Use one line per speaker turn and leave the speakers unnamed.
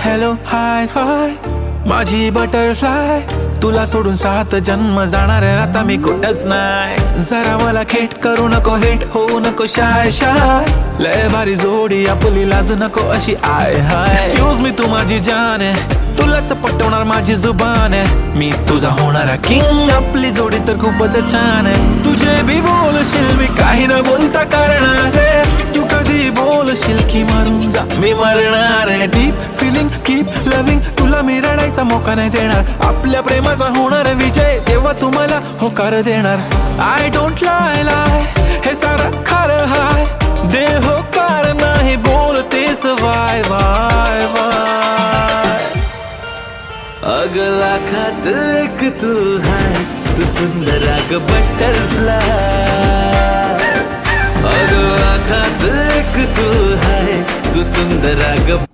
Hello hi five माझी butterfly, तुला सोडून 7 जन्म जाणार आता मी कुठंच नाही. जरा मला खेट करू नको, हेट होऊ नको शाय शाय, लय भारी जोडी आपली लाज नको अशी आय हाय. एक्सक्यूज मी तू माझी जान आहे, तुलाच पटवणार माझी जुबान आहे, मी तुझा होणारा किंग, आपली जोडी तर खूपच छान आहे. तुझे बी बोलशील मी काही न बोलता करणार आहे, तू कधी बोलशील की मरून जा मी मरणार आहे. डीप फिलिंग कीप लविंग, तुला मी रडायचा मोका नाही देणार, आपल्या प्रेमाचा होणार विजय तेव्हा तुम्हाला होकार देणार. आय डोंट लाय लाय हे सारं खरं हाय, दे होकार नाही बोलतेस वाय वाय वाय. अगला खात एक तू है, तू सुंदर अग बटरफ्लाय, अगला खात एक तू है, तू सुंदर अग